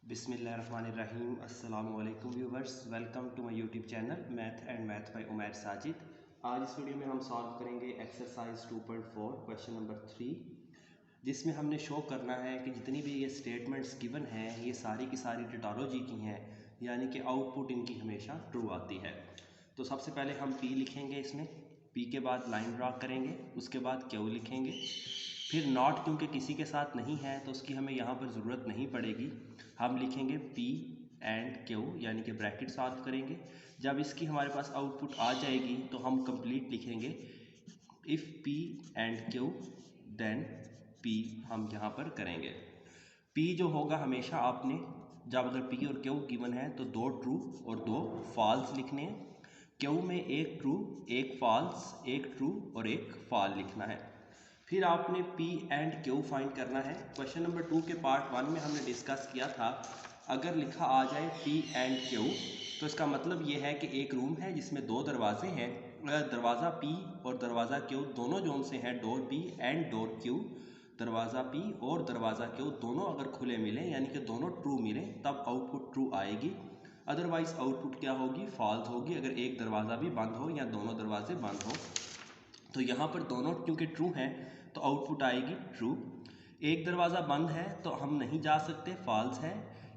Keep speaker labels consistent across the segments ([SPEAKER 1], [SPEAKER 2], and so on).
[SPEAKER 1] बिस्मिल्लाहिर्रहमानिर्रहीम। अस्सलामु अलैकुम viewers, welcome to my YouTube channel math by Umair Sajid. आज इस वीडियो में हम सॉल्व करेंगे एक्सरसाइज 2.4 क्वेश्चन नंबर 3, जिसमें हमने शो करना है कि जितनी भी ये स्टेटमेंट्स गिवन हैं ये सारी की सारी टेटोलॉजी की हैं, यानी कि आउटपुट इनकी हमेशा ट्रू आती है। तो सबसे पहले हम पी लिखेंगे, इसमें पी के बाद लाइन ड्रा करेंगे, उसके बाद क्यू लिखेंगे, फिर नॉट क्योंकि किसी के साथ नहीं है तो उसकी हमें यहाँ पर ज़रूरत नहीं पड़ेगी। हम लिखेंगे पी एंड क्यू, यानी कि ब्रैकेट सॉल्व करेंगे। जब इसकी हमारे पास आउटपुट आ जाएगी तो हम कंप्लीट लिखेंगे, if P and Q then P हम यहाँ पर करेंगे। पी जो होगा हमेशा आपने जब अगर पी और क्यू गिवन है तो 2 ट्रू और 2 फॉल्स लिखने हैं। क्यू में एक ट्रू, एक फॉल्स, एक ट्रू और एक फॉल लिखना है। फिर आपने P एंड Q फाइंड करना है। क्वेश्चन नंबर 2 के पार्ट 1 में हमने डिस्कस किया था, अगर लिखा आ जाए P एंड Q तो इसका मतलब ये है कि एक रूम है जिसमें 2 दरवाजे हैं। अगर दरवाज़ा P और दरवाज़ा Q दोनों जोन से हैं, door P and door Q, दरवाज़ा P और दरवाज़ा Q दोनों अगर खुले मिलें यानी कि दोनों ट्रू मिलें तब आउटपुट ट्रू आएगी। अदरवाइज़ आउटपुट क्या होगी, फॉल्स होगी, अगर एक दरवाज़ा भी बंद हो या दोनों दरवाजे बंद हो। तो यहाँ पर दोनों क्योंकि ट्रू हैं तो आउटपुट आएगी ट्रू। एक दरवाज़ा बंद है तो हम नहीं जा सकते, फॉल्स है।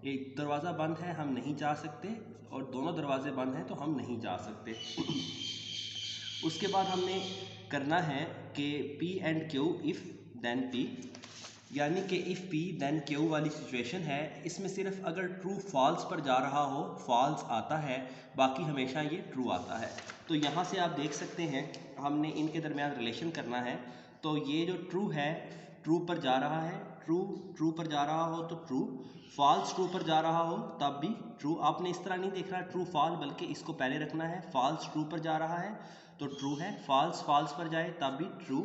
[SPEAKER 1] एक दरवाज़ा बंद है हम नहीं जा सकते, और दोनों दरवाजे बंद हैं तो हम नहीं जा सकते। उसके बाद हमने करना है कि P and Q if then P, यानी कि इफ़ P देन Q वाली सिचुएशन है। इसमें सिर्फ अगर ट्रू फॉल्स पर जा रहा हो फॉल्स आता है, बाकी हमेशा ये ट्रू आता है। तो यहाँ से आप देख सकते हैं हमने इनके दरमियान रिलेशन करना है। तो ये जो ट्रू है ट्रू पर जा रहा है, ट्रू ट्रू पर जा रहा हो तो ट्रू, फॉल्स ट्रू पर जा रहा हो तब भी ट्रू। आपने इस तरह नहीं देखना ट्रू फॉल, बल्कि इसको पहले रखना है। फॉल्स ट्रू पर जा रहा है तो ट्रू है, फॉल्स फॉल्स पर जाए तब भी ट्रू,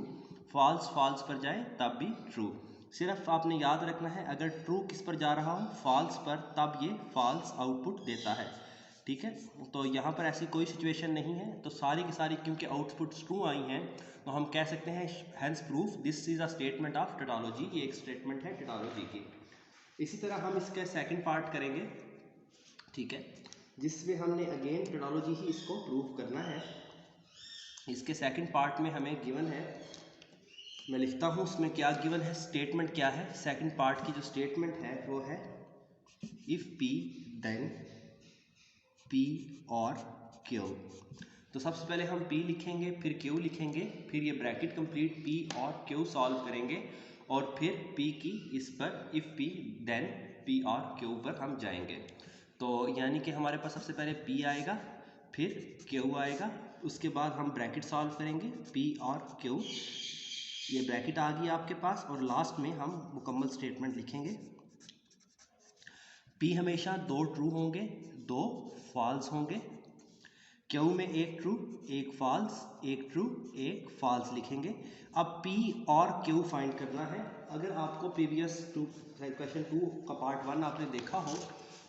[SPEAKER 1] फॉल्स फॉल्स पर जाए तब भी ट्रू। सिर्फ आपने याद रखना है अगर ट्रू किस पर जा रहा हो, फॉल्स पर, तब ये फॉल्स आउटपुट देता है। ठीक है, तो यहाँ पर ऐसी कोई सिचुएशन नहीं है। तो सारी की सारी क्योंकि आउटपुट्स ट्रू आई हैं तो हम कह सकते हैं hence proof this is a statement of tautology, ये एक स्टेटमेंट है टेटोलॉजी की। इसी तरह हम इसका सेकंड पार्ट करेंगे, ठीक है, जिसमें हमने अगेन टेटोलॉजी ही इसको प्रूव करना है। इसके सेकंड पार्ट में हमें गिवन है, मैं लिखता हूँ उसमें क्या गिवन है, स्टेटमेंट क्या है। सेकंड पार्ट की जो स्टेटमेंट है वो है इफ़ P देन P और Q। तो सबसे पहले हम P लिखेंगे, फिर Q लिखेंगे, फिर ये ब्रैकेट कंप्लीट P और Q सॉल्व करेंगे, और फिर P की इस पर इफ़ P देन P और Q पर हम जाएंगे। तो यानी कि हमारे पास सबसे पहले P आएगा, फिर Q आएगा, उसके बाद हम ब्रैकेट सॉल्व करेंगे P और Q, ये ब्रैकेट आ गई आपके पास, और लास्ट में हम मुकम्मल स्टेटमेंट लिखेंगे। P हमेशा 2 ट्रू होंगे, 2 फॉल्स होंगे। Q में एक ट्रू, एक फॉल्स, एक ट्रू, एक फॉल्स लिखेंगे। अब P और Q फाइंड करना है। अगर आपको प्रीवियस क्वेश्चन 2 का पार्ट 1 आपने देखा हो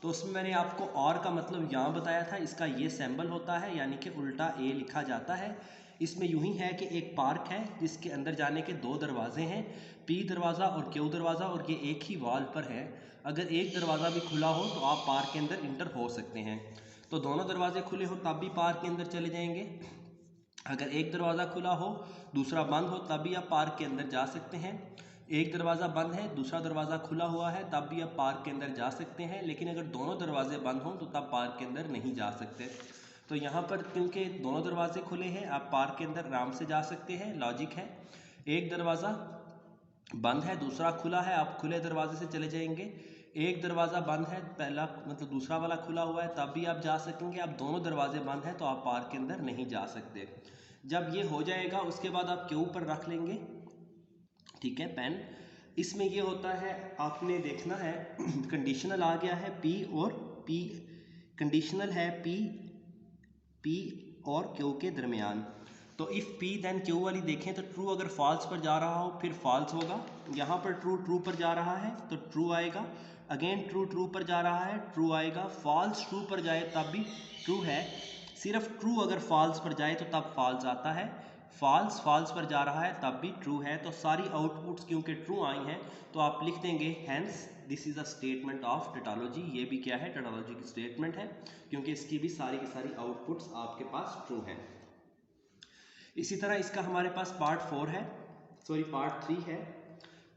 [SPEAKER 1] तो उसमें मैंने आपको और का मतलब यहाँ बताया था, इसका ये सिंबल होता है, यानी कि उल्टा ए लिखा जाता है। इसमें यूं ही है कि एक पार्क है जिसके अंदर जाने के 2 दरवाजे हैं, P दरवाज़ा और Q दरवाज़ा, और ये एक ही वॉल पर है। अगर एक दरवाज़ा भी खुला हो तो आप पार्क के अंदर इंटर हो सकते हैं। तो दोनों दरवाजे खुले हो तब भी पार्क के अंदर चले जाएंगे। अगर एक दरवाज़ा खुला हो दूसरा बंद हो तब भी आप पार्क के अंदर जा सकते हैं। एक दरवाज़ा बंद है दूसरा दरवाज़ा खुला हुआ है तब भी आप पार्क के अंदर जा सकते हैं, लेकिन अगर दोनों दरवाजे बंद हों तो तब पार्क के अंदर नहीं जा सकते। तो यहाँ पर क्योंकि दोनों दरवाजे खुले हैं आप पार्क के अंदर आराम से जा सकते हैं, लॉजिक है। एक दरवाज़ा बंद है दूसरा खुला है, आप खुले दरवाजे से चले जाएंगे। एक दरवाज़ा बंद है, पहला मतलब दूसरा वाला खुला हुआ है, तब भी आप जा सकेंगे। अब दोनों दरवाजे बंद हैं तो आप पार्क के अंदर नहीं जा सकते। जब ये हो जाएगा उसके बाद आप क्यू पर रख लेंगे, ठीक है, पेन। इसमें ये होता है, आपने देखना है कंडीशनल आ गया है P और P, कंडीशनल है P और Q के दरमियान। तो इफ़ P देन Q वाली देखें तो ट्रू अगर फॉल्स पर जा रहा हो फिर फॉल्स होगा। यहाँ पर ट्रू ट्रू पर जा रहा है तो ट्रू आएगा, अगेन ट्रू ट्रू पर जा रहा है ट्रू आएगा, फॉल्स ट्रू पर जाए तब भी ट्रू है। सिर्फ ट्रू अगर फॉल्स पर जाए तो तब फॉल्स आता है, फॉल्स फॉल्स पर जा रहा है तब भी ट्रू है। तो सारी आउटपुट्स क्योंकि ट्रू आई हैं तो आप लिख देंगे hence this is a statement of tautology. ये भी क्या है, टोटोलॉजी की स्टेटमेंट है, क्योंकि इसकी भी सारी की सारी आउटपुट्स आपके पास ट्रू हैं। इसी तरह इसका हमारे पास पार्ट 4 है, सॉरी पार्ट 3 है।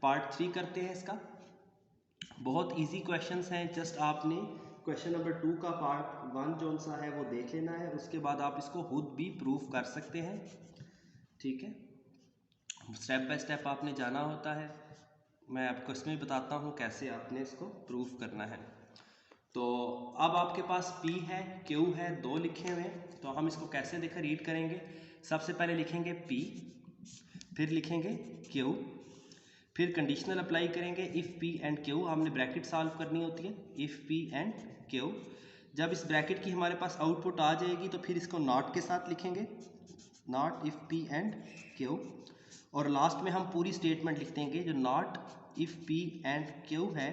[SPEAKER 1] पार्ट 3 करते हैं इसका। बहुत इजी क्वेश्चंस हैं, जस्ट आपने क्वेश्चन नंबर 2 का पार्ट 1 जो सा है वो देख लेना है, उसके बाद आप इसको खुद भी प्रूफ कर सकते हैं। ठीक है, स्टेप बाय स्टेप आपने जाना होता है। मैं आपको इसमें बताता हूँ कैसे आपने इसको प्रूफ करना है। तो अब आपके पास P है, Q है, 2 लिखे हुए हैं। तो हम इसको कैसे देखकर रीड करेंगे, सबसे पहले लिखेंगे P, फिर लिखेंगे Q, फिर कंडीशनल अप्लाई करेंगे। इफ़ P एंड Q, हमने ब्रैकेट सॉल्व करनी होती है। इफ़ P एंड Q, जब इस ब्रैकेट की हमारे पास आउटपुट आ जाएगी तो फिर इसको नॉट के साथ लिखेंगे, not if P and Q, और लास्ट में हम पूरी स्टेटमेंट लिख देंगे। जो not if P and Q है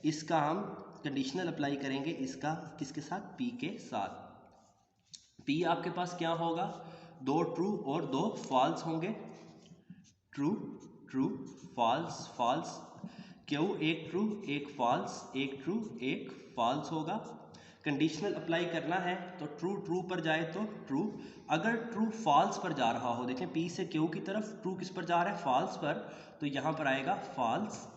[SPEAKER 1] इसका हम कंडीशनल अप्लाई करेंगे, इसका किसके साथ, P के साथ। P आपके पास क्या होगा, 2 ट्रू और 2 फॉल्स होंगे, true true false false. Q एक ट्रू एक फॉल्स, एक ट्रू एक फॉल्स होगा। कंडीशनल अप्लाई करना है तो ट्रू ट्रू पर जाए तो ट्रू, अगर ट्रू फॉल्स पर जा रहा हो, देखें P से Q की तरफ ट्रू किस पर जा रहा है, फॉल्स पर, तो यहाँ पर आएगा फॉल्स।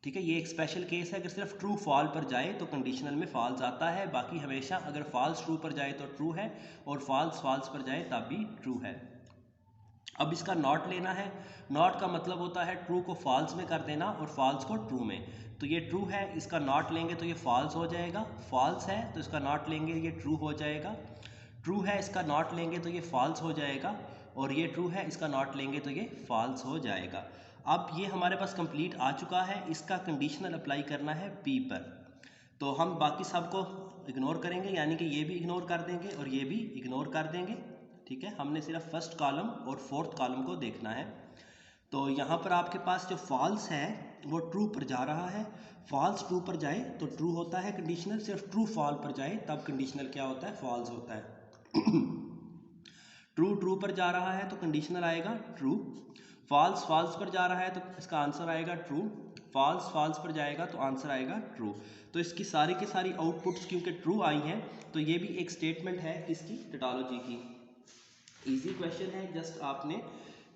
[SPEAKER 1] ठीक है, ये एक स्पेशल केस है, अगर सिर्फ ट्रू फॉल पर जाए तो कंडीशनल में फॉल्स आता है, बाकी हमेशा अगर फॉल्स ट्रू पर जाए तो ट्रू है और फॉल्स फॉल्स पर जाए तब भी ट्रू है। अब इसका नॉट लेना है। नॉट का मतलब होता है ट्रू को फॉल्स में कर देना और फॉल्स को ट्रू में। तो ये ट्रू है, इसका नॉट लेंगे तो ये फॉल्स हो जाएगा, फॉल्स है तो इसका नॉट लेंगे ये ट्रू हो जाएगा, ट्रू है इसका नॉट लेंगे तो ये फॉल्स हो जाएगा, और ये ट्रू है इसका नॉट लेंगे तो ये फॉल्स हो जाएगा। अब ये हमारे पास कंप्लीट आ चुका है, इसका कंडीशनल अप्लाई करना है P पर। तो हम बाकी सबको इग्नोर करेंगे, यानी कि ये भी इग्नोर कर देंगे और ये भी इग्नोर कर देंगे। ठीक है, हमने सिर्फ फर्स्ट कॉलम और फोर्थ कॉलम को देखना है। तो यहाँ पर आपके पास जो फॉल्स है वो ट्रू पर जा रहा है, फॉल्स ट्रू पर जाए तो ट्रू होता है कंडीशनल, सिर्फ ट्रू फॉल पर जाए तब कंडीशनल क्या होता है, फॉल्स होता है। ट्रू ट्रू पर जा रहा है तो कंडीशनल आएगा ट्रू, फॉल्स फॉल्स पर जा रहा है तो इसका आंसर आएगा ट्रू, फॉल्स फॉल्स पर जाएगा तो आंसर आएगा ट्रू। तो इसकी सारी की सारी आउटपुट्स क्योंकि ट्रू आई हैं तो ये भी एक स्टेटमेंट है किसकी, टोटोलॉजी की। इजी क्वेश्चन है, जस्ट आपने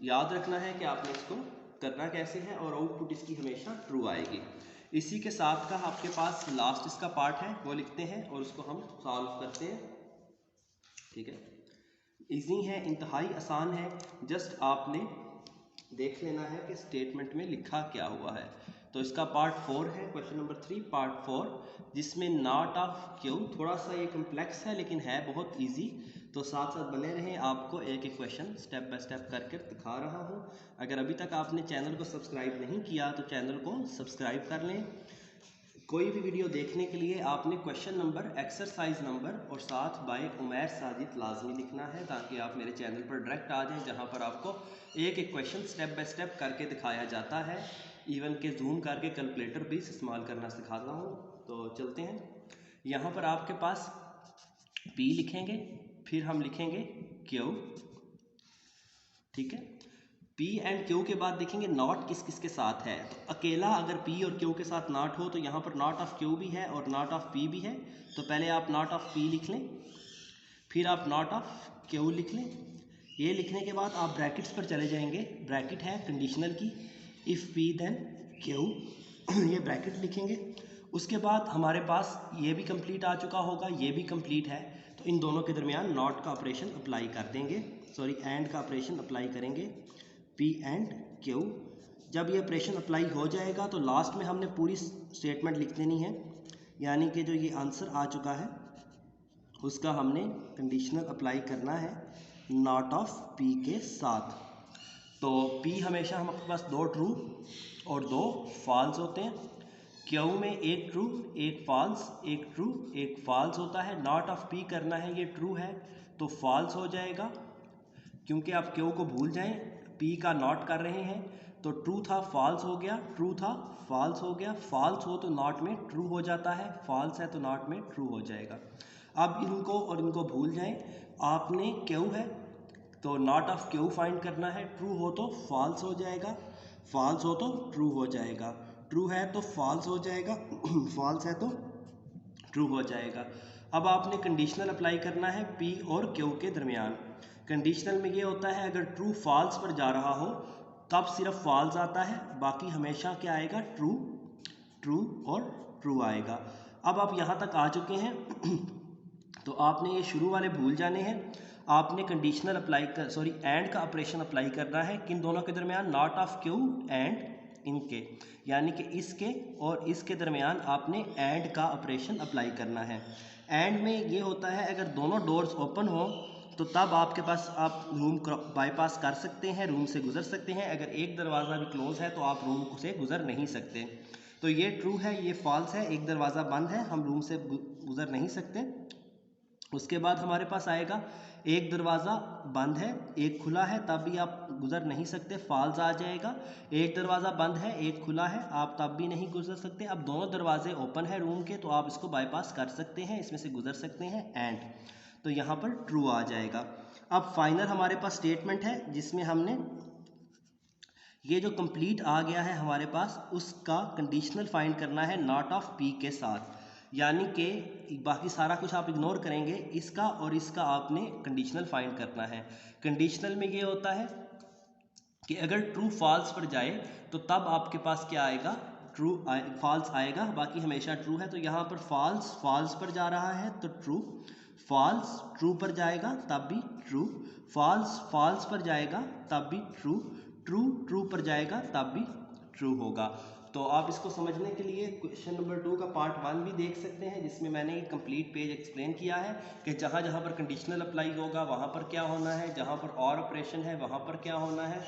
[SPEAKER 1] याद रखना है कि आपने इसको करना कैसे है और आउटपुट इसकी हमेशा ट्रू आएगी। इसी के साथ का आपके पास लास्ट इसका पार्ट है वो लिखते हैं और उसको हम सॉल्व करते हैं। ठीक है, इजी है, इंतहाई आसान है, जस्ट आपने देख लेना है कि स्टेटमेंट में लिखा क्या हुआ है। तो इसका पार्ट 4 है, क्वेश्चन नंबर 3 पार्ट 4, जिसमें नॉट ऑफ क्यू, थोड़ा सा ये कम्प्लेक्स है लेकिन है बहुत इजी। तो साथ साथ बने रहें, आपको एक एक क्वेश्चन स्टेप बाय स्टेप करके दिखा रहा हूँ। अगर अभी तक आपने चैनल को सब्सक्राइब नहीं किया तो चैनल को सब्सक्राइब कर लें। कोई भी वीडियो देखने के लिए आपने क्वेश्चन नंबर, एक्सरसाइज नंबर और साथ बाय उमैर साजिद लाजमी लिखना है, ताकि आप मेरे चैनल पर डायरेक्ट आ जाएं, जहां पर आपको एक एक क्वेश्चन स्टेप बाय स्टेप करके दिखाया जाता है। इवन के जूम करके कैलकुलेटर भी इस्तेमाल करना सिखाता हूं। तो चलते हैं, यहाँ पर आपके पास P लिखेंगे, फिर हम लिखेंगे Q। ठीक है, P एंड Q के बाद देखेंगे नॉट किस किस के साथ है। तो अकेला अगर P और Q के साथ नॉट हो तो यहाँ पर नॉट ऑफ Q भी है और नॉट ऑफ P भी है। तो पहले आप नॉट ऑफ P लिख लें, फिर आप नॉट ऑफ Q लिख लें। ये लिखने के बाद आप ब्रैकेट्स पर चले जाएंगे, ब्रैकेट है कंडीशनल की, इफ़ P देन Q, ये ब्रैकेट लिखेंगे। उसके बाद हमारे पास ये भी कंप्लीट आ चुका होगा, ये भी कंप्लीट है, तो इन दोनों के दरमियान नॉट का ऑपरेशन अप्लाई कर देंगे, सॉरी एंड का ऑपरेशन अप्लाई करेंगे, P एंड Q। जब ये ऑपरेशन अप्लाई हो जाएगा तो लास्ट में हमने पूरी स्टेटमेंट लिख देनी है, यानी कि जो ये आंसर आ चुका है उसका हमने कंडीशनल अप्लाई करना है नॉट ऑफ P के साथ। तो P हमेशा हमारे पास 2 ट्रू और 2 फॉल्स होते हैं, Q में एक ट्रू एक फॉल्स, एक ट्रू एक फॉल्स होता है। नॉट ऑफ P करना है, ये ट्रू है तो फॉल्स हो जाएगा, क्योंकि आप Q को भूल जाएं, P का नॉट कर रहे हैं तो ट्रू था फॉल्स हो गया, ट्रू था फॉल्स हो गया, फॉल्स हो तो नॉट में ट्रू हो जाता है, फॉल्स है तो नॉट में ट्रू हो जाएगा। अब इनको और इनको भूल जाएं, आपने Q है तो नॉट ऑफ क्यू फाइंड करना है, ट्रू हो तो फॉल्स हो जाएगा, फॉल्स हो तो ट्रू हो जाएगा, ट्रू है तो फॉल्स हो जाएगा, फॉल्स है तो ट्रू हो जाएगा। अब आपने कंडीशनल अप्लाई करना है पी और क्यू के दरमियान। कंडीशनल में ये होता है अगर ट्रू फॉल्स पर जा रहा हो तब सिर्फ फॉल्स आता है, बाकी हमेशा क्या आएगा, ट्रू, ट्रू और ट्रू आएगा। अब आप यहाँ तक आ चुके हैं तो आपने ये शुरू वाले भूल जाने हैं। आपने कंडीशनल अप्लाई कर एंड का ऑपरेशन अप्लाई करना है किन दोनों के दरमियान, नॉट ऑफ क्यू एंड इनके, यानी कि इसके और इसके दरमियान आपने एंड का ऑपरेशन अप्लाई करना है। एंड में ये होता है अगर दोनों डोर्स ओपन हो तो तब आपके पास आप रूम बाईपास कर सकते हैं, रूम से गुजर सकते हैं। अगर एक दरवाज़ा भी क्लोज है तो आप रूम से गुजर नहीं सकते। तो ये ट्रू है, ये फॉल्स है, एक दरवाज़ा बंद है, हम रूम से गुजर नहीं सकते। उसके बाद हमारे पास आएगा एक दरवाज़ा बंद है, एक खुला है, तब भी आप गुजर नहीं सकते, फॉल्स आ जाएगा। एक दरवाज़ा बंद है, एक खुला है, आप तब भी नहीं गुजर सकते। अब दोनों दरवाजे ओपन है रूम के तो आप इसको बाईपास कर सकते हैं, इसमें से गुजर सकते हैं, एंड, तो यहाँ पर ट्रू आ जाएगा। अब फाइनल हमारे पास स्टेटमेंट है जिसमें हमने ये जो कंप्लीट आ गया है हमारे पास उसका कंडीशनल फाइंड करना है नॉट ऑफ पी के साथ, यानी कि बाकी सारा कुछ आप इग्नोर करेंगे, इसका और इसका आपने कंडीशनल फाइंड करना है। कंडीशनल में ये होता है कि अगर ट्रू फॉल्स पर जाए तो तब आपके पास क्या आएगा, ट्रू फॉल्स आएगा, बाकी हमेशा ट्रू है। तो यहाँ पर फॉल्स फॉल्स पर जा रहा है तो ट्रू, फॉल्स ट्रू पर जाएगा तब भी ट्रू, फॉल्स फॉल्स पर जाएगा तब भी ट्रू, ट्रू ट्रू पर जाएगा तब भी ट्रू होगा। तो आप इसको समझने के लिए क्वेश्चन नंबर 2 का पार्ट 1 भी देख सकते हैं जिसमें मैंने एक कंप्लीट पेज एक्सप्लेन किया है कि जहाँ जहाँ पर कंडीशनल अप्लाई होगा वहाँ पर क्या होना है, जहाँ पर और ऑपरेशन है वहाँ पर क्या होना है,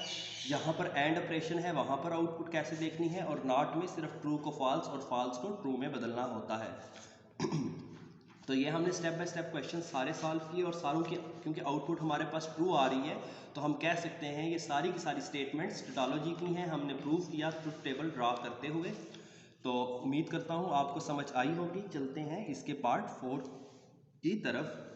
[SPEAKER 1] जहाँ पर एंड ऑपरेशन है वहाँ पर आउटपुट कैसे देखनी है, और नॉट में सिर्फ ट्रू को फॉल्स और फॉल्स को ट्रू में बदलना होता है। तो ये हमने स्टेप बाय स्टेप क्वेश्चन सारे सॉल्व किए और सारों की क्योंकि आउटपुट हमारे पास ट्रू आ रही है तो हम कह सकते हैं ये सारी की सारी स्टेटमेंट्स टोटोलॉजी की हैं, हमने प्रूफ किया ट्रुथ टेबल ड्रा करते हुए। तो उम्मीद करता हूँ आपको समझ आई होगी। चलते हैं इसके पार्ट 4 की तरफ।